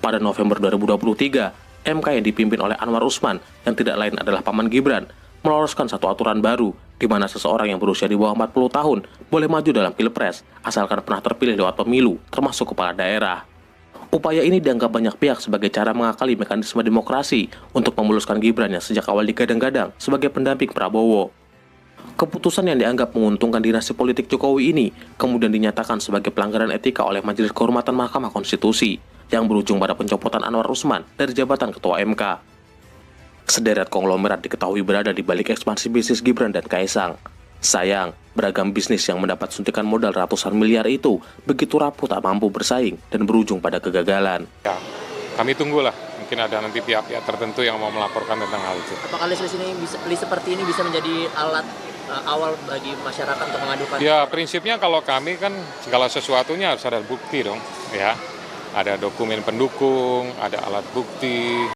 Pada November 2023, MK yang dipimpin oleh Anwar Usman, yang tidak lain adalah paman Gibran, meloloskan satu aturan baru, di mana seseorang yang berusia di bawah 40 tahun boleh maju dalam Pilpres, asalkan pernah terpilih lewat pemilu, termasuk kepala daerah. Upaya ini dianggap banyak pihak sebagai cara mengakali mekanisme demokrasi untuk memuluskan Gibran yang sejak awal digadang-gadang sebagai pendamping Prabowo. Keputusan yang dianggap menguntungkan dinasti politik Jokowi ini kemudian dinyatakan sebagai pelanggaran etika oleh Majelis Kehormatan Mahkamah Konstitusi yang berujung pada pencopotan Anwar Usman dari jabatan Ketua MK. Sederet konglomerat diketahui berada di balik ekspansi bisnis Gibran dan Kaisang. Sayang, beragam bisnis yang mendapat suntikan modal ratusan miliar itu begitu rapuh tak mampu bersaing dan berujung pada kegagalan. Ya, kami tunggulah. Mungkin ada nanti pihak-pihak tertentu yang mau melaporkan tentang hal itu. Apakah list seperti ini bisa menjadi alat awal bagi masyarakat untuk mengadukan? Ya, prinsipnya kalau kami kan segala sesuatunya harus ada bukti dong, ya. Ada dokumen pendukung, ada alat bukti.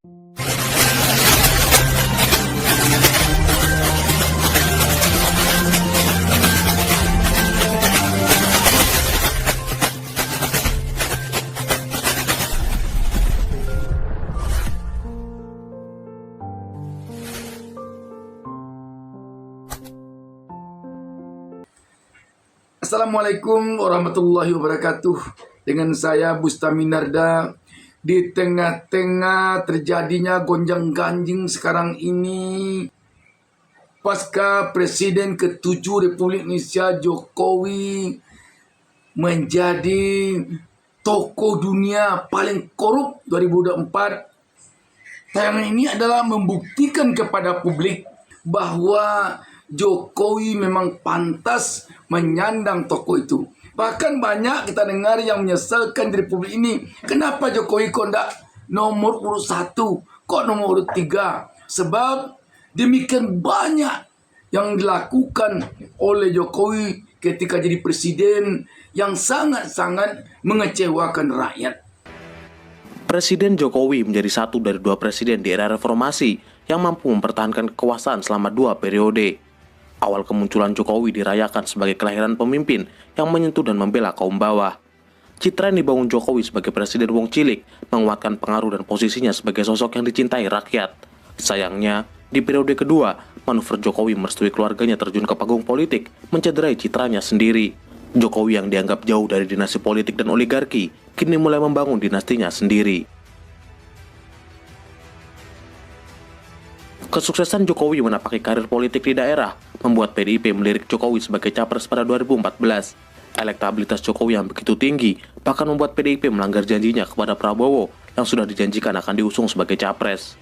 Assalamualaikum warahmatullahi wabarakatuh. Dengan saya Bustami Narda. Di tengah-tengah terjadinya gonjang-ganjing sekarang ini, pasca Presiden ke-7 Republik Indonesia Jokowi menjadi tokoh dunia paling korup 2024, tayangan ini adalah membuktikan kepada publik bahwa Jokowi memang pantas menyandang tokoh itu. Bahkan banyak kita dengar yang menyesalkan di Republik ini. Kenapa Jokowi kok tidak nomor urut 1, kok nomor urut 3? Sebab demikian banyak yang dilakukan oleh Jokowi ketika jadi presiden yang sangat-sangat mengecewakan rakyat. Presiden Jokowi menjadi satu dari dua presiden di era reformasi yang mampu mempertahankan kekuasaan selama 2 periode. Awal kemunculan Jokowi dirayakan sebagai kelahiran pemimpin yang menyentuh dan membela kaum bawah. Citra yang dibangun Jokowi sebagai Presiden Wong Cilik menguatkan pengaruh dan posisinya sebagai sosok yang dicintai rakyat. Sayangnya, di periode kedua, manuver Jokowi merestui keluarganya terjun ke panggung politik, mencederai citranya sendiri. Jokowi yang dianggap jauh dari dinasti politik dan oligarki, kini mulai membangun dinastinya sendiri. Kesuksesan Jokowi menapaki karir politik di daerah membuat PDIP melirik Jokowi sebagai capres pada 2014. Elektabilitas Jokowi yang begitu tinggi bahkan membuat PDIP melanggar janjinya kepada Prabowo yang sudah dijanjikan akan diusung sebagai capres.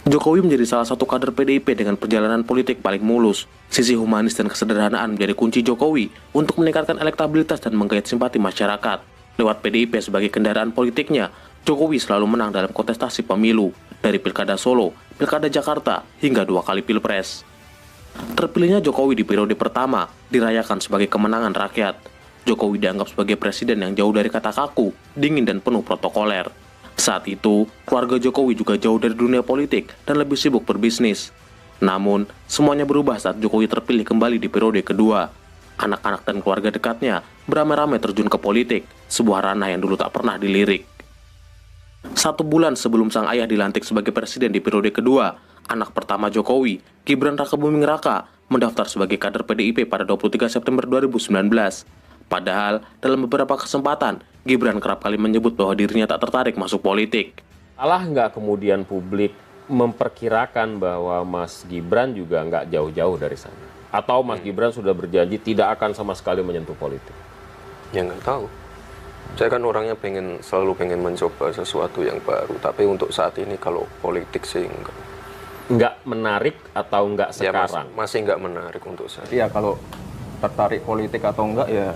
Jokowi menjadi salah satu kader PDIP dengan perjalanan politik paling mulus. Sisi humanis dan kesederhanaan menjadi kunci Jokowi untuk meningkatkan elektabilitas dan menggait simpati masyarakat. Lewat PDIP sebagai kendaraan politiknya, Jokowi selalu menang dalam kontestasi pemilu, dari Pilkada Solo, Pilkada Jakarta, hingga 2 kali Pilpres. Terpilihnya Jokowi di periode pertama dirayakan sebagai kemenangan rakyat. Jokowi dianggap sebagai presiden yang jauh dari kata kaku, dingin dan penuh protokoler. Saat itu, keluarga Jokowi juga jauh dari dunia politik dan lebih sibuk berbisnis. Namun, semuanya berubah saat Jokowi terpilih kembali di periode kedua. Anak-anak dan keluarga dekatnya beramai-ramai terjun ke politik, sebuah ranah yang dulu tak pernah dilirik. 1 bulan sebelum sang ayah dilantik sebagai presiden di periode kedua, anak pertama Jokowi, Gibran Rakebuming Raka, mendaftar sebagai kader PDIP pada 23 September 2019. Padahal, dalam beberapa kesempatan, Gibran kerap kali menyebut bahwa dirinya tak tertarik masuk politik. Salah nggak kemudian publik memperkirakan bahwa Mas Gibran juga nggak jauh-jauh dari sana? Atau Mas Gibran sudah berjanji tidak akan sama sekali menyentuh politik? Ya nggak tahu. Saya kan orangnya selalu pengen mencoba sesuatu yang baru. Tapi untuk saat ini kalau politik sih enggak. Nggak menarik atau nggak sekarang? Ya, masih nggak menarik untuk saya. Ya kalau tertarik politik atau enggak ya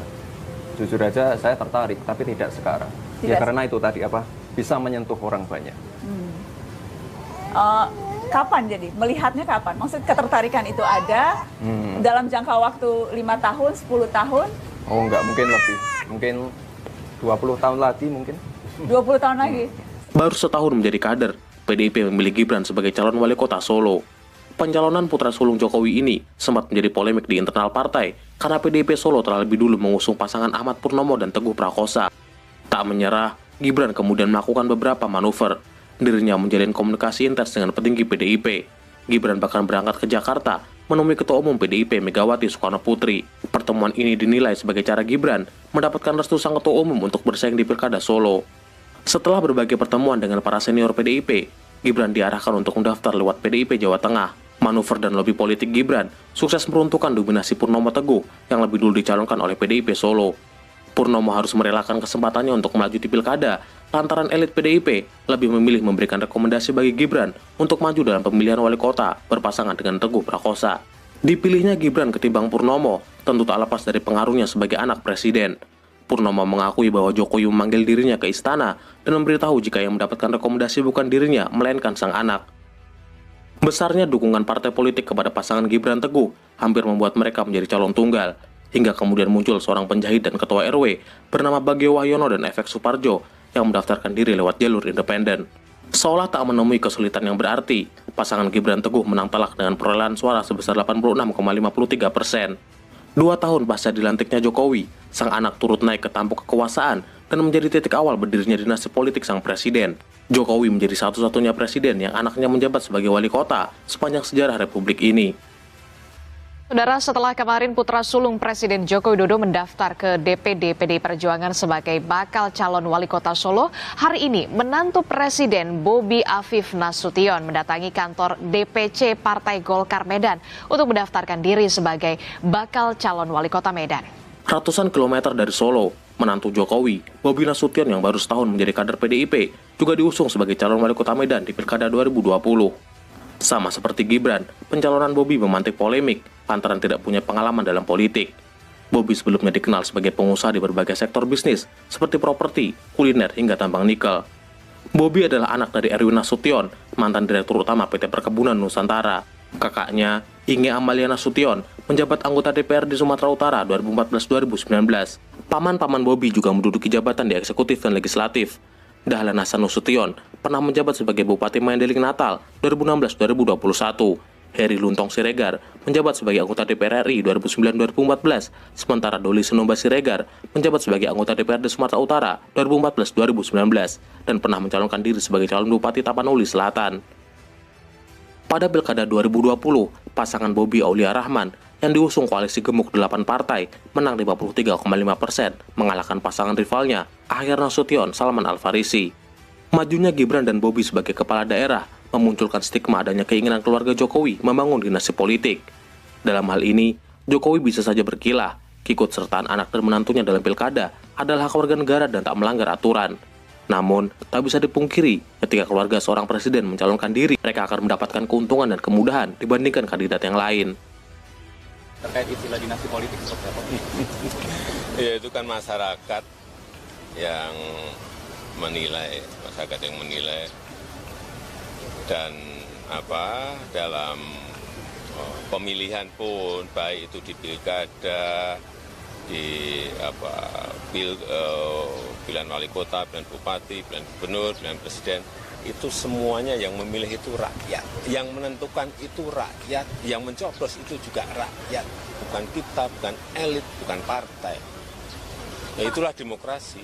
jujur aja saya tertarik, tapi tidak sekarang. Ya karena itu tadi bisa menyentuh orang banyak. Kapan jadi? Melihatnya kapan? Maksud ketertarikan itu ada dalam jangka waktu 5 tahun, 10 tahun? Oh enggak, mungkin lebih. Mungkin 20 tahun lagi mungkin. 20 tahun lagi? Baru setahun menjadi kader, PDIP memilih Gibran sebagai calon wali kota Solo. Pencalonan putra sulung Jokowi ini sempat menjadi polemik di internal partai karena PDIP Solo telah lebih dulu mengusung pasangan Ahmad Purnomo dan Teguh Prakosa. Tak menyerah, Gibran kemudian melakukan beberapa manuver. Dirinya menjalin komunikasi intens dengan petinggi PDIP. Gibran bahkan berangkat ke Jakarta menemui Ketua Umum PDIP Megawati Soekarnoputri. Pertemuan ini dinilai sebagai cara Gibran mendapatkan restu sang Ketua Umum untuk bersaing di Pilkada Solo. Setelah berbagai pertemuan dengan para senior PDIP, Gibran diarahkan untuk mendaftar lewat PDIP Jawa Tengah. Manuver dan lobby politik Gibran sukses meruntuhkan dominasi Purnomo Teguh yang lebih dulu dicalonkan oleh PDIP Solo. Purnomo harus merelakan kesempatannya untuk melaju di Pilkada lantaran elit PDIP lebih memilih memberikan rekomendasi bagi Gibran untuk maju dalam pemilihan wali kota berpasangan dengan Teguh Prakosa. Dipilihnya Gibran ketimbang Purnomo tentu tak lepas dari pengaruhnya sebagai anak presiden. Purnomo mengakui bahwa Jokowi memanggil dirinya ke istana dan memberitahu jika yang mendapatkan rekomendasi bukan dirinya, melainkan sang anak. Besarnya dukungan partai politik kepada pasangan Gibran Teguh hampir membuat mereka menjadi calon tunggal, hingga kemudian muncul seorang penjahit dan ketua RW bernama Bagio Wahyono dan Efek Suparjo yang mendaftarkan diri lewat jalur independen. Seolah tak menemui kesulitan yang berarti, pasangan Gibran Teguh menang telak dengan perolehan suara sebesar 86,53%. 2 tahun pasca dilantiknya Jokowi, sang anak turut naik ke tampuk kekuasaan dan menjadi titik awal berdirinya dinasti politik sang presiden. Jokowi menjadi satu-satunya presiden yang anaknya menjabat sebagai wali kota sepanjang sejarah Republik ini. Saudara, setelah kemarin putra sulung Presiden Joko Widodo mendaftar ke DPD PDI Perjuangan sebagai bakal calon wali kota Solo, hari ini menantu Presiden Bobi Afif Nasution mendatangi kantor DPC Partai Golkar Medan untuk mendaftarkan diri sebagai bakal calon wali kota Medan. Ratusan kilometer dari Solo, menantu Jokowi, Bobi Nasution yang baru setahun menjadi kader PDIP, juga diusung sebagai calon wali kota Medan di Pilkada 2020. Sama seperti Gibran, pencalonan Bobi memantik polemik lantaran tidak punya pengalaman dalam politik. Bobi sebelumnya dikenal sebagai pengusaha di berbagai sektor bisnis seperti properti, kuliner, hingga tambang nikel. Bobi adalah anak dari Erwin Nasution, mantan Direktur Utama PT Perkebunan Nusantara. Kakaknya, Inge Amalia Nasution, menjabat anggota DPR di Sumatera Utara 2014-2019. Paman-paman Bobi juga menduduki jabatan di eksekutif dan legislatif. Dahlan Hasan Nasution pernah menjabat sebagai Bupati Mayandeling Natal 2016-2021. Heri Luntong Siregar menjabat sebagai anggota DPR RI 2009-2014, sementara Doli Senomba Siregar menjabat sebagai anggota DPRD Sumatera Utara 2014-2019 dan pernah mencalonkan diri sebagai calon Bupati Tapanuli Selatan. Pada Pilkada 2020, pasangan Bobi Aulia Rahman yang diusung koalisi gemuk 8 partai menang 53,5%, mengalahkan pasangan rivalnya Ahyar Nasution Salman Al-Farisi. Majunya Gibran dan Bobi sebagai kepala daerah memunculkan stigma adanya keinginan keluarga Jokowi membangun dinasti politik. Dalam hal ini, Jokowi bisa saja berkilah, keikutsertaan anak dan menantunya dalam pilkada adalah hak warga negara dan tak melanggar aturan. Namun, tak bisa dipungkiri, ketika keluarga seorang presiden mencalonkan diri, mereka akan mendapatkan keuntungan dan kemudahan dibandingkan kandidat yang lain. Terkait istilah dinasti politik seperti apa? Ya, itu kan masyarakat yang menilai, dan dalam pemilihan pun baik itu di pilkada, di pilihan wali kota, pilihan bupati, pilihan gubernur, pilihan presiden, itu semuanya yang memilih itu rakyat, yang menentukan itu rakyat, yang mencoblos itu juga rakyat, bukan kita, bukan elit, bukan partai. Ya, itulah demokrasi.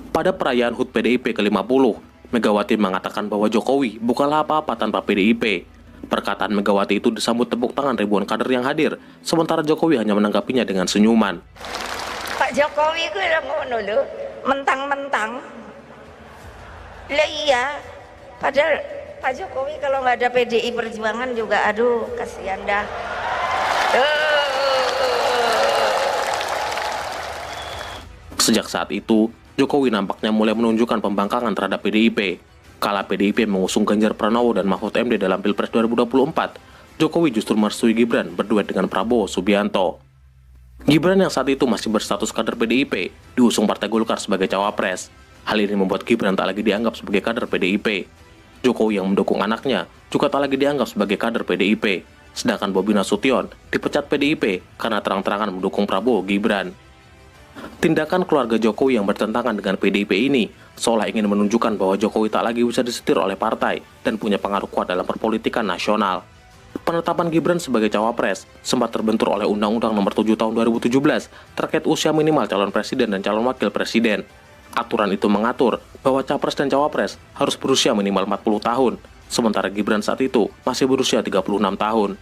Pada perayaan HUT PDIP ke-50, Megawati mengatakan bahwa Jokowi bukanlah apa-apa tanpa PDIP. Perkataan Megawati itu disambut tepuk tangan ribuan kader yang hadir, sementara Jokowi hanya menanggapinya dengan senyuman. Pak Jokowi itu udah ngono lho, mentang-mentang. Lah iya, padahal Pak Jokowi kalau nggak ada PDI Perjuangan juga, aduh kasihan dah. Sejak saat itu, Jokowi nampaknya mulai menunjukkan pembangkangan terhadap PDIP. Kala PDIP mengusung Ganjar Pranowo dan Mahfud MD dalam Pilpres 2024, Jokowi justru merestui Gibran berduet dengan Prabowo Subianto. Gibran yang saat itu masih berstatus kader PDIP diusung Partai Golkar sebagai cawapres. Hal ini membuat Gibran tak lagi dianggap sebagai kader PDIP. Jokowi yang mendukung anaknya juga tak lagi dianggap sebagai kader PDIP. Sedangkan Bobi Nasution dipecat PDIP karena terang-terangan mendukung Prabowo Gibran. Tindakan keluarga Jokowi yang bertentangan dengan PDIP ini seolah ingin menunjukkan bahwa Jokowi tak lagi bisa disetir oleh partai dan punya pengaruh kuat dalam perpolitikan nasional. Penetapan Gibran sebagai cawapres sempat terbentur oleh Undang-Undang Nomor 7 Tahun 2017 terkait usia minimal calon presiden dan calon wakil presiden. Aturan itu mengatur bahwa capres dan cawapres harus berusia minimal 40 tahun, sementara Gibran saat itu masih berusia 36 tahun.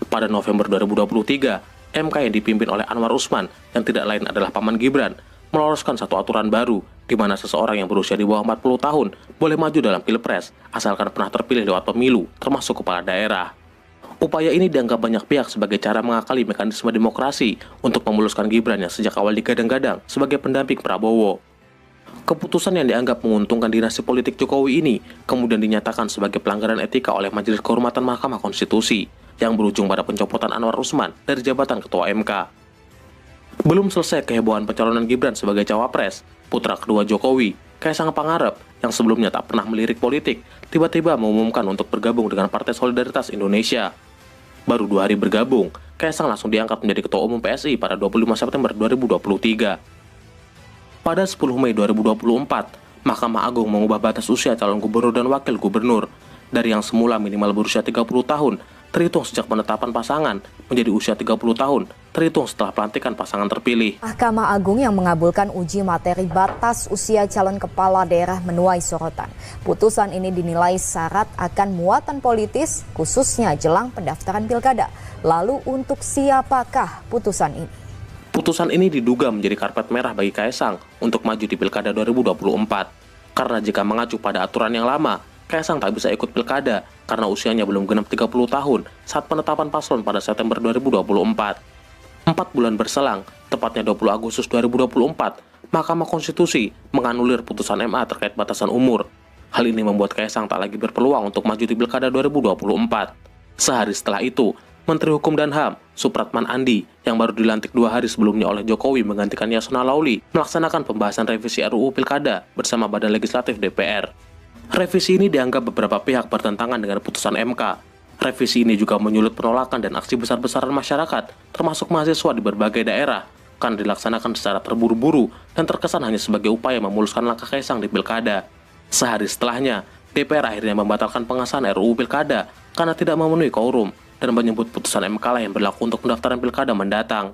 Pada November 2023, MK yang dipimpin oleh Anwar Usman, yang tidak lain adalah paman Gibran, meloloskan satu aturan baru, di mana seseorang yang berusia di bawah 40 tahun boleh maju dalam pilpres, asalkan pernah terpilih lewat pemilu, termasuk kepala daerah. Upaya ini dianggap banyak pihak sebagai cara mengakali mekanisme demokrasi untuk memuluskan Gibran yang sejak awal digadang-gadang sebagai pendamping Prabowo. Keputusan yang dianggap menguntungkan dinasti politik Jokowi ini kemudian dinyatakan sebagai pelanggaran etika oleh Majelis Kehormatan Mahkamah Konstitusi yang berujung pada pencopotan Anwar Usman dari jabatan Ketua MK. Belum selesai kehebohan pencalonan Gibran sebagai cawapres, putra kedua Jokowi, Kaisang Pangarep, yang sebelumnya tak pernah melirik politik, tiba-tiba mengumumkan untuk bergabung dengan Partai Solidaritas Indonesia. Baru 2 hari bergabung, Kaisang langsung diangkat menjadi Ketua Umum PSI pada 25 September 2023. Pada 10 Mei 2024, Mahkamah Agung mengubah batas usia calon gubernur dan wakil gubernur dari yang semula minimal berusia 30 tahun terhitung sejak penetapan pasangan menjadi usia 30 tahun terhitung setelah pelantikan pasangan terpilih. Mahkamah Agung yang mengabulkan uji materi batas usia calon kepala daerah menuai sorotan. Putusan ini dinilai syarat akan muatan politis khususnya jelang pendaftaran pilkada. Lalu untuk siapakah putusan ini? Putusan ini diduga menjadi karpet merah bagi Kaisang untuk maju di Pilkada 2024. Karena jika mengacu pada aturan yang lama, Kaisang tak bisa ikut Pilkada karena usianya belum genap 30 tahun saat penetapan paslon pada September 2024. 4 bulan berselang, tepatnya 20 Agustus 2024, Mahkamah Konstitusi menganulir putusan MA terkait batasan umur. Hal ini membuat Kaisang tak lagi berpeluang untuk maju di Pilkada 2024. Sehari setelah itu, Menteri Hukum dan HAM, Supratman Andi, yang baru dilantik 2 hari sebelumnya oleh Jokowi menggantikan Yasona Lauli, melaksanakan pembahasan revisi RUU Pilkada bersama Badan Legislatif DPR. Revisi ini dianggap beberapa pihak bertentangan dengan putusan MK. Revisi ini juga menyulut penolakan dan aksi besar-besaran masyarakat, termasuk mahasiswa di berbagai daerah, karena dilaksanakan secara terburu-buru dan terkesan hanya sebagai upaya memuluskan langkah Kaisang di Pilkada. Sehari setelahnya, DPR akhirnya membatalkan pengesahan RUU Pilkada karena tidak memenuhi quorum dan menyebut putusan MK lah yang berlaku untuk pendaftaran Pilkada mendatang.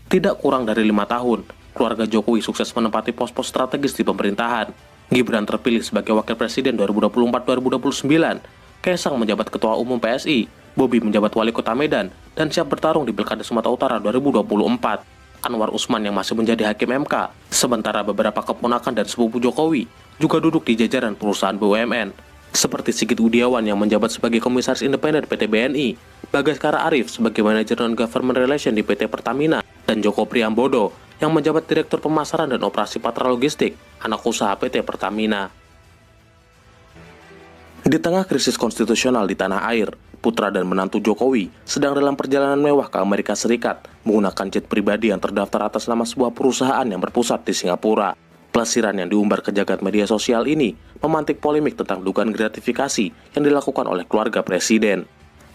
Tidak kurang dari 5 tahun, keluarga Jokowi sukses menempati pos-pos strategis di pemerintahan. Gibran terpilih sebagai Wakil Presiden 2024-2029, Kaisang menjabat Ketua Umum PSI, Bobi menjabat Wali Kota Medan, dan siap bertarung di Pilkada Sumatera Utara 2024. Anwar Usman yang masih menjadi Hakim MK, sementara beberapa keponakan dan sepupu Jokowi juga duduk di jajaran perusahaan BUMN. Seperti Sigit Udiawan yang menjabat sebagai Komisaris Independen PT BNI, Bagaskara Arif sebagai Manajer Non-Government Relation di PT Pertamina, dan Joko Priambodo yang menjabat Direktur Pemasaran dan Operasi Patra Logistik, anak usaha PT Pertamina. Di tengah krisis konstitusional di tanah air, putra dan menantu Jokowi sedang dalam perjalanan mewah ke Amerika Serikat menggunakan jet pribadi yang terdaftar atas nama sebuah perusahaan yang berpusat di Singapura. Pelesiran yang diumbar ke jagat media sosial ini memantik polemik tentang dugaan gratifikasi yang dilakukan oleh keluarga presiden.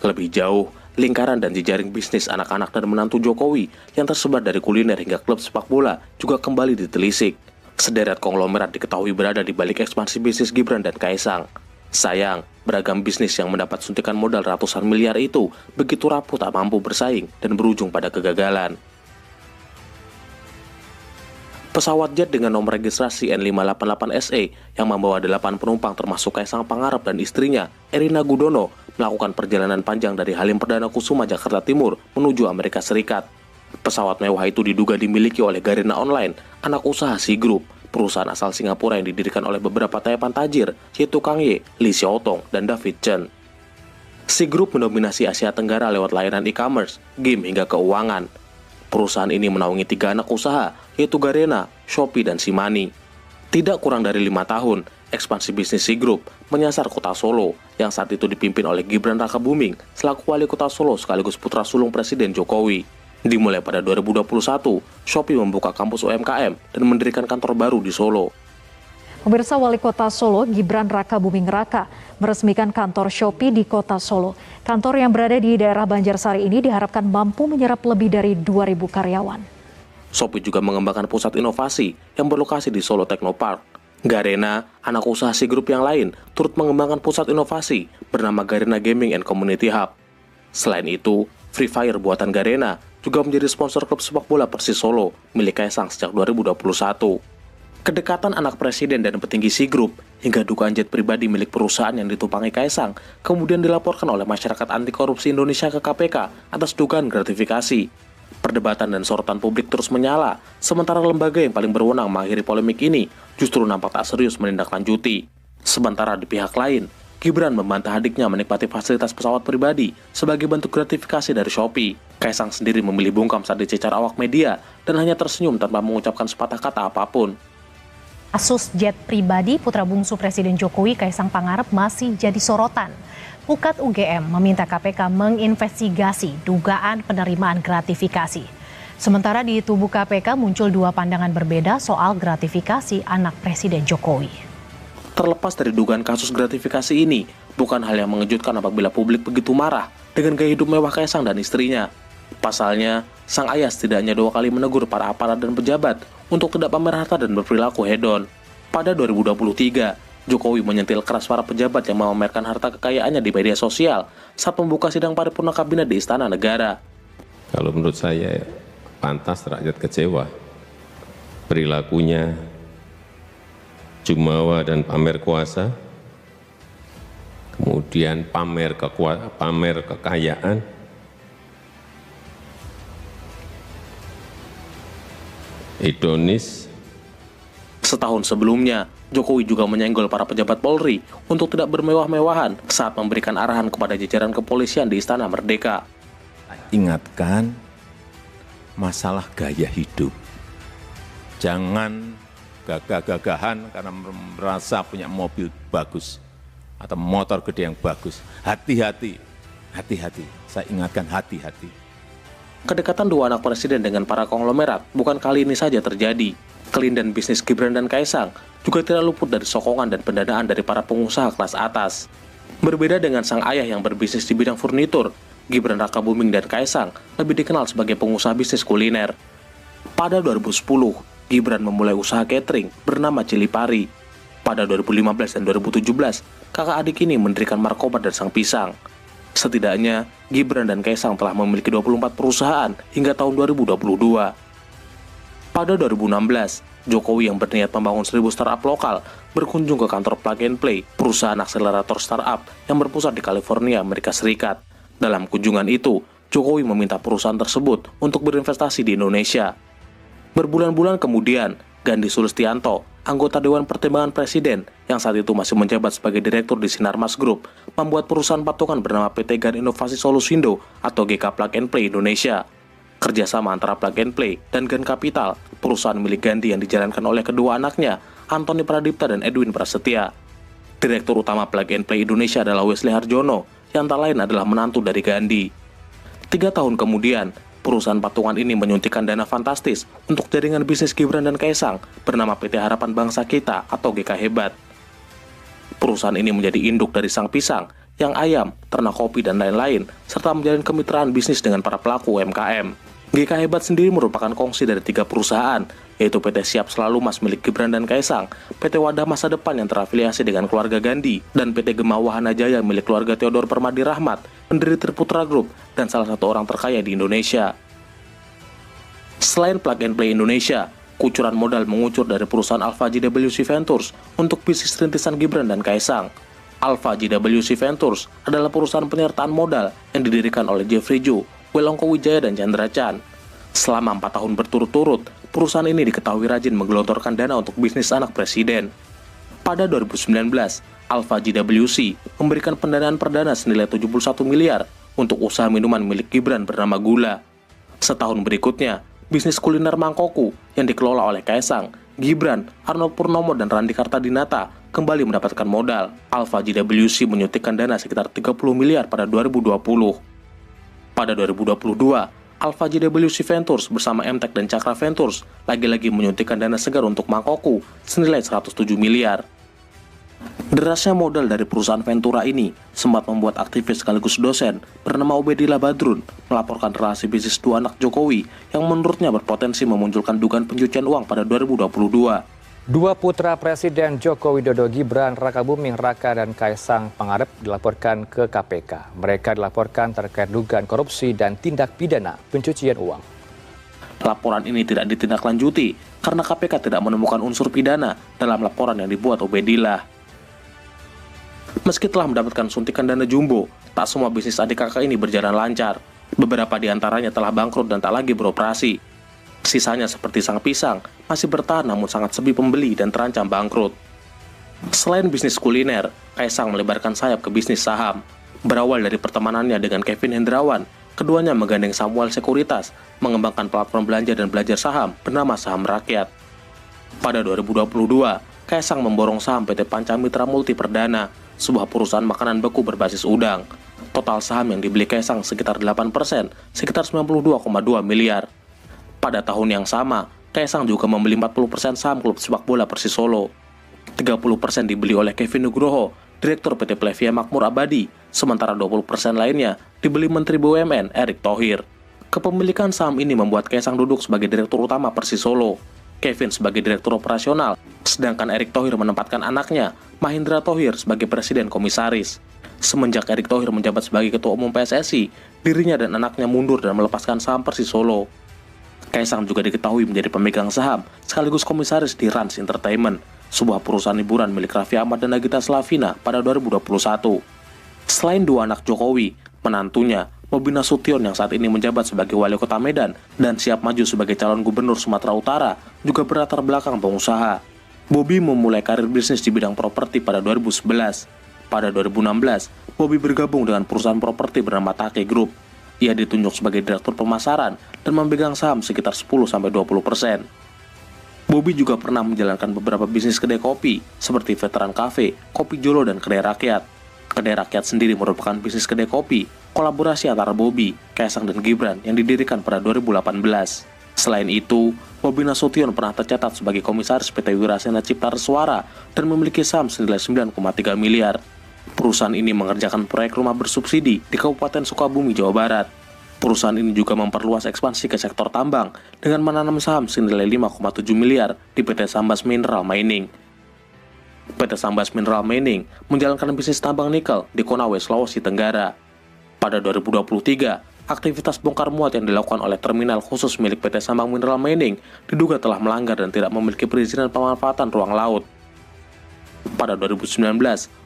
Lebih jauh, lingkaran dan jejaring bisnis anak-anak dan menantu Jokowi yang tersebar dari kuliner hingga klub sepak bola juga kembali ditelisik. Sederet konglomerat diketahui berada di balik ekspansi bisnis Gibran dan Kaisang. Sayang, beragam bisnis yang mendapat suntikan modal ratusan miliar itu begitu rapuh tak mampu bersaing dan berujung pada kegagalan. Pesawat jet dengan nomor registrasi N588SE yang membawa 8 penumpang termasuk Kaisang Pangarep dan istrinya, Erina Gudono, melakukan perjalanan panjang dari Halim Perdana Kusuma, Jakarta Timur menuju Amerika Serikat. Pesawat mewah itu diduga dimiliki oleh Garena Online, anak usaha Sea Group, perusahaan asal Singapura yang didirikan oleh beberapa taipan tajir, yaitu Kang Ye, Lee Xiaotong, dan David Chen. Sea Group mendominasi Asia Tenggara lewat layanan e-commerce, game hingga keuangan. Perusahaan ini menaungi 3 anak usaha, yaitu Garena, Shopee, dan Simani. Tidak kurang dari 5 tahun, ekspansi bisnis Sea Group menyasar kota Solo, yang saat itu dipimpin oleh Gibran Rakabuming selaku wali kota Solo sekaligus putra sulung Presiden Jokowi. Dimulai pada 2021, Shopee membuka kampus UMKM dan mendirikan kantor baru di Solo. Pemirsa, Wali Kota Solo Gibran Rakabuming Raka meresmikan kantor Shopee di Kota Solo. Kantor yang berada di daerah Banjarsari ini diharapkan mampu menyerap lebih dari 2.000 karyawan. Shopee juga mengembangkan pusat inovasi yang berlokasi di Solo Technopark. Garena, anak usaha Sea Group yang lain, turut mengembangkan pusat inovasi bernama Garena Gaming and Community Hub. Selain itu, Free Fire buatan Garena juga menjadi sponsor klub sepak bola Persis Solo milik Kaisang sejak 2021. Kedekatan anak presiden dan petinggi C Group hingga dugaan jet pribadi milik perusahaan yang ditumpangi Kaisang kemudian dilaporkan oleh masyarakat anti korupsi Indonesia ke KPK atas dugaan gratifikasi. Perdebatan dan sorotan publik terus menyala, sementara lembaga yang paling berwenang mengakhiri polemik ini justru nampak tak serius menindaklanjuti. Sementara di pihak lain, Gibran membantah adiknya menikmati fasilitas pesawat pribadi sebagai bentuk gratifikasi dari Shopee. Kaisang sendiri memilih bungkam saat dicecar awak media dan hanya tersenyum tanpa mengucapkan sepatah kata apapun. Kasus jet pribadi putra bungsu Presiden Jokowi Kaisang Pangarep masih jadi sorotan. Pukat UGM meminta KPK menginvestigasi dugaan penerimaan gratifikasi. Sementara di tubuh KPK muncul dua pandangan berbeda soal gratifikasi anak Presiden Jokowi. Terlepas dari dugaan kasus gratifikasi ini, bukan hal yang mengejutkan apabila publik begitu marah dengan gaya hidup mewah Kaisang dan istrinya. Pasalnya, sang ayah setidaknya 2 kali menegur para aparat dan pejabat untuk tidak pamer harta dan berperilaku hedon. Pada 2023, Jokowi menyentil keras para pejabat yang memamerkan harta kekayaannya di media sosial saat membuka sidang paripurna kabinet di Istana Negara. Kalau menurut saya, pantas rakyat kecewa. Perilakunya jumawa dan pamer kuasa, kemudian pamer kekayaan, hedonis. Setahun sebelumnya, Jokowi juga menyenggol para pejabat Polri untuk tidak bermewah-mewahan saat memberikan arahan kepada jajaran kepolisian di Istana Merdeka. Ingatkan masalah gaya hidup. Jangan gagah-gagahan karena merasa punya mobil bagus atau motor gede yang bagus. Hati-hati, hati-hati. Saya ingatkan hati-hati. Kedekatan dua anak presiden dengan para konglomerat bukan kali ini saja terjadi. Kelindan bisnis Gibran dan Kaisang juga tidak luput dari sokongan dan pendanaan dari para pengusaha kelas atas. Berbeda dengan sang ayah yang berbisnis di bidang furnitur, Gibran Rakabuming dan Kaisang lebih dikenal sebagai pengusaha bisnis kuliner. Pada 2010, Gibran memulai usaha catering bernama Cili Pari. Pada 2015 dan 2017, kakak adik ini mendirikan Markobar dan Sang Pisang. Setidaknya, Gibran dan Kaisang telah memiliki 24 perusahaan hingga tahun 2022. Pada 2016, Jokowi yang berniat membangun 1000 startup lokal berkunjung ke kantor Plug and Play, perusahaan akselerator startup yang berpusat di California, Amerika Serikat. Dalam kunjungan itu, Jokowi meminta perusahaan tersebut untuk berinvestasi di Indonesia. Berbulan-bulan kemudian, Gandhi Sulistianto, anggota Dewan Pertimbangan Presiden yang saat itu masih menjabat sebagai direktur di Sinarmas Group, membuat perusahaan patungan bernama PT GAN Inovasi Solusindo atau GK Plug and Play Indonesia. Kerjasama antara Plug and Play dan GAN Capital, perusahaan milik Gandhi yang dijalankan oleh kedua anaknya, Antoni Pradipta dan Edwin Prasetya. Direktur utama Plug and Play Indonesia adalah Wesley Harjono, yang tak lain adalah menantu dari Gandhi. 3 tahun kemudian, perusahaan patungan ini menyuntikkan dana fantastis untuk jaringan bisnis Gibran dan Kaisang bernama PT Harapan Bangsa Kita atau GK Hebat. Perusahaan ini menjadi induk dari Sang Pisang, Yang Ayam, Ternak Kopi, dan lain-lain, serta menjalin kemitraan bisnis dengan para pelaku UMKM. GK Hebat sendiri merupakan kongsi dari 3 perusahaan, yaitu PT Siap Selalu Mas milik Gibran dan Kaisang, PT Wadah Masa Depan yang terafiliasi dengan keluarga Gandhi, dan PT Gema Wahana Jaya milik keluarga Theodor Permadi Rahmat, pendiri Triputra Group, dan salah satu orang terkaya di Indonesia. Selain Plug and Play Indonesia, kucuran modal mengucur dari perusahaan Alpha JWC Ventures untuk bisnis rintisan Gibran dan Kaisang. Alpha JWC Ventures adalah perusahaan penyertaan modal yang didirikan oleh Jeffrey Ju, Welongko Wijaya, dan Chandra Chan. Selama 4 tahun berturut-turut, perusahaan ini diketahui rajin menggelontorkan dana untuk bisnis anak presiden. Pada 2019, Alpha JWC memberikan pendanaan perdana senilai 71 miliar untuk usaha minuman milik Gibran bernama Gula. Setahun berikutnya, bisnis kuliner Mangkoku yang dikelola oleh Kaisang, Gibran, Arnold Purnomo, dan Randi Kartadinata kembali mendapatkan modal. Alpha JWC menyuntikkan dana sekitar 30 miliar pada 2020. Pada 2022, Alpha JWC Ventures bersama MTech dan Cakra Ventures lagi-lagi menyuntikkan dana segar untuk Mangkoku senilai 107 miliar. Derasnya modal dari perusahaan Ventura ini sempat membuat aktivis sekaligus dosen bernama Ubedillah Badrun melaporkan relasi bisnis 2 anak Jokowi yang menurutnya berpotensi memunculkan dugaan pencucian uang pada 2022. 2 putra Presiden Joko Widodo, Gibran Rakabuming Raka dan Kaisang Pangarep dilaporkan ke KPK. Mereka dilaporkan terkait dugaan korupsi dan tindak pidana pencucian uang. Laporan ini tidak ditindaklanjuti karena KPK tidak menemukan unsur pidana dalam laporan yang dibuat Ubedillah. Meski telah mendapatkan suntikan dana jumbo, tak semua bisnis adik kakak ini berjalan lancar. Beberapa di antaranya telah bangkrut dan tak lagi beroperasi. Sisanya seperti Sang Pisang, masih bertahan namun sangat sepi pembeli dan terancam bangkrut. Selain bisnis kuliner, Kaisang melebarkan sayap ke bisnis saham. Berawal dari pertemanannya dengan Kevin Hendrawan, keduanya menggandeng Samuel Sekuritas, mengembangkan platform belanja dan belajar saham bernama Saham Rakyat. Pada 2022, Kaisang memborong saham PT Pancamitra Multi Perdana, sebuah perusahaan makanan beku berbasis udang. Total saham yang dibeli Kaisang sekitar 8%, sekitar 92,2 miliar. Pada tahun yang sama, Kaisang juga membeli 40% saham klub sepak bola Persis Solo. 30% dibeli oleh Kevin Nugroho, Direktur PT Plevia Makmur Abadi, sementara 20% lainnya dibeli Menteri BUMN Erick Thohir. Kepemilikan saham ini membuat Kaisang duduk sebagai Direktur Utama Persis Solo, Kevin sebagai Direktur Operasional, sedangkan Erick Thohir menempatkan anaknya, Mahindra Thohir, sebagai Presiden Komisaris. Semenjak Erick Thohir menjabat sebagai Ketua Umum PSSI, dirinya dan anaknya mundur dan melepaskan saham Persis Solo. Kaisang juga diketahui menjadi pemegang saham sekaligus komisaris di Rans Entertainment, sebuah perusahaan hiburan milik Raffi Ahmad dan Nagita Slavina pada 2021. Selain dua anak Jokowi, menantunya, Bobi Nasution yang saat ini menjabat sebagai Wali Kota Medan dan siap maju sebagai calon gubernur Sumatera Utara, juga berlatar belakang pengusaha. Bobi memulai karir bisnis di bidang properti pada 2011. Pada 2016, Bobi bergabung dengan perusahaan properti bernama Take Group. Ia ditunjuk sebagai Direktur Pemasaran dan memegang saham sekitar 10-20%. Bobi juga pernah menjalankan beberapa bisnis kedai kopi, seperti Veteran Cafe, Kopi Jolo, dan Kedai Rakyat. Kedai Rakyat sendiri merupakan bisnis kedai kopi, kolaborasi antara Bobi, Kaisang, dan Gibran yang didirikan pada 2018. Selain itu, Bobi Nasution pernah tercatat sebagai komisaris PT Wirasena Cipta Reswara dan memiliki saham senilai 9,3 miliar. Perusahaan ini mengerjakan proyek rumah bersubsidi di Kabupaten Sukabumi, Jawa Barat. Perusahaan ini juga memperluas ekspansi ke sektor tambang dengan menanam saham senilai 5,7 miliar di PT Sambas Mineral Mining. PT Sambas Mineral Mining menjalankan bisnis tambang nikel di Konawe, Sulawesi Tenggara. Pada 2023, aktivitas bongkar muat yang dilakukan oleh terminal khusus milik PT Sambang Mineral Mining diduga telah melanggar dan tidak memiliki perizinan pemanfaatan ruang laut. Pada 2019,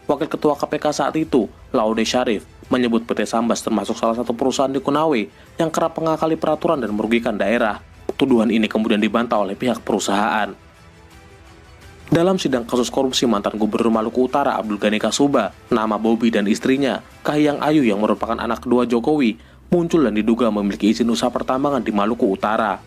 Wakil Ketua KPK saat itu, Laude Syarif, menyebut PT Sambas termasuk salah satu perusahaan di Konawe yang kerap mengakali peraturan dan merugikan daerah. Tuduhan ini kemudian dibantah oleh pihak perusahaan. Dalam sidang kasus korupsi mantan Gubernur Maluku Utara Abdul Ghani Kasuba, nama Bobi dan istrinya, Kahiyang Ayu yang merupakan anak kedua Jokowi, muncul dan diduga memiliki izin usaha pertambangan di Maluku Utara.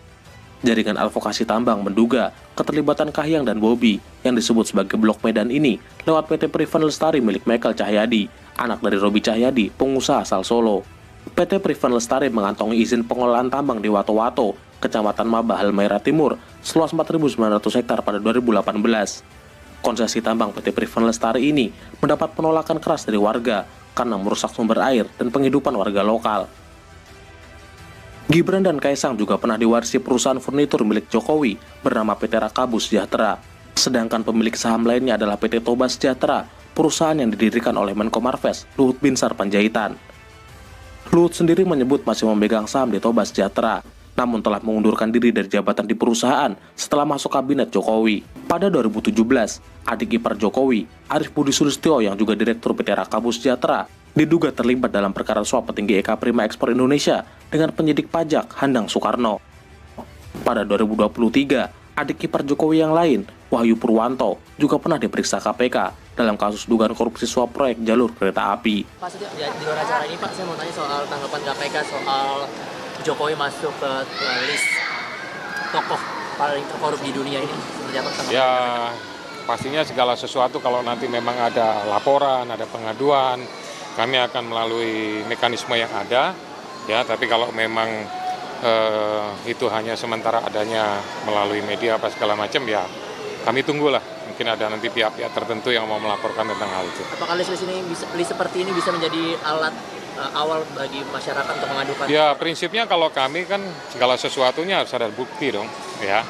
Jaringan advokasi tambang menduga keterlibatan Kahiyang dan Bobi yang disebut sebagai Blok Medan ini lewat PT Privan Lestari milik Michael Cahyadi, anak dari Robi Cahyadi, pengusaha asal Solo. PT Privan Lestari mengantongi izin pengelolaan tambang di Wato-Wato, Kecamatan Mabah, Halmahera Timur, seluas 4.900 hektar pada 2018. Konsesi tambang PT Privan Lestari ini mendapat penolakan keras dari warga karena merusak sumber air dan penghidupan warga lokal. Gibran dan Kaisang juga pernah diwarisi perusahaan furnitur milik Jokowi bernama PT Rakabu Sejahtera. Sedangkan pemilik saham lainnya adalah PT Toba Sejahtera, perusahaan yang didirikan oleh Menko Marves, Luhut Binsar Panjaitan. Luhut sendiri menyebut masih memegang saham di Toba Sejahtera, namun telah mengundurkan diri dari jabatan di perusahaan setelah masuk kabinet Jokowi. Pada 2017, adik ipar Jokowi, Arief Budi Sulistyo yang juga Direktur PT Rakabu Sejahtera, diduga terlibat dalam perkara suap petinggi Eka Prima Ekspor Indonesia dengan penyidik pajak Handang Soekarno. Pada 2023, adik ipar Jokowi yang lain, Wahyu Purwanto, juga pernah diperiksa KPK dalam kasus dugaan korupsi suap proyek jalur kereta api. Pak, di luar acara ini Pak, saya mau tanya soal tanggapan KPK soal Jokowi masuk ke list tokoh paling terkorup di dunia ini. Seperti apa tanggapan? Ya, pastinya segala sesuatu kalau nanti memang ada laporan, ada pengaduan, kami akan melalui mekanisme yang ada, ya. Tapi kalau memang itu hanya sementara adanya melalui media apa segala macam, ya kami tunggulah. Mungkin ada nanti pihak-pihak tertentu yang mau melaporkan tentang hal itu. Apakah list seperti ini bisa menjadi alat awal bagi masyarakat untuk mengadukan? Ya, prinsipnya kalau kami kan segala sesuatunya harus ada bukti dong, ya.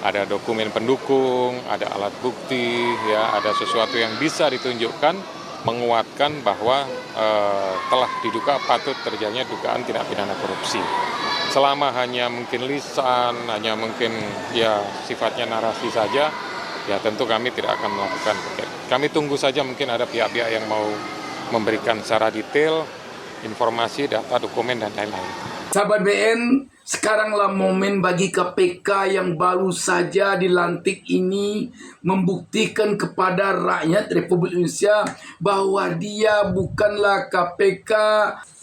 Ada dokumen pendukung, ada alat bukti, ya, ada sesuatu yang bisa ditunjukkan menguatkan bahwa telah diduga patut terjadinya dugaan tindak pidana korupsi. selama hanya mungkin lisan, hanya mungkin ya sifatnya narasi saja, ya tentu kami tidak akan melakukan. Kami tunggu saja mungkin ada pihak-pihak yang mau memberikan secara detail informasi, data, dokumen, dan lain-lain. Sahabat BN, sekaranglah momen bagi KPK yang baru saja dilantik ini membuktikan kepada rakyat Republik Indonesia bahwa dia bukanlah KPK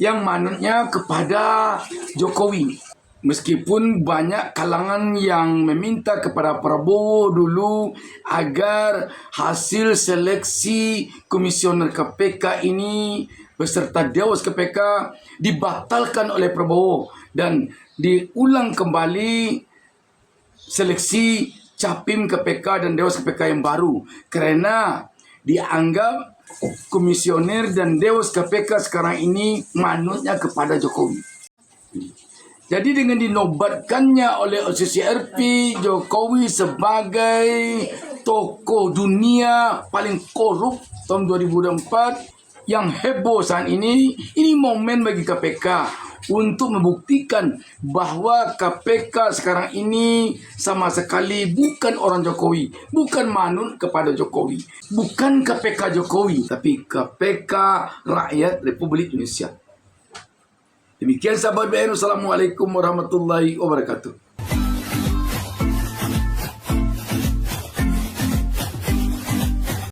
yang manutnya kepada Jokowi. Meskipun banyak kalangan yang meminta kepada Prabowo dulu agar hasil seleksi komisioner KPK ini beserta Dewas KPK dibatalkan oleh Prabowo dan diulang kembali seleksi Capim KPK dan Dewas KPK yang baru karena dianggap komisioner dan Dewas KPK sekarang ini manutnya kepada Jokowi. Jadi dengan dinobatkannya oleh OCCRP Jokowi sebagai tokoh dunia paling korup tahun 2004 yang heboh saat ini momen bagi KPK untuk membuktikan bahwa KPK sekarang ini sama sekali bukan orang Jokowi, bukan manut kepada Jokowi, bukan KPK Jokowi, tapi KPK rakyat Republik Indonesia. Demikian sahabat BN, Assalamualaikum warahmatullahi wabarakatuh.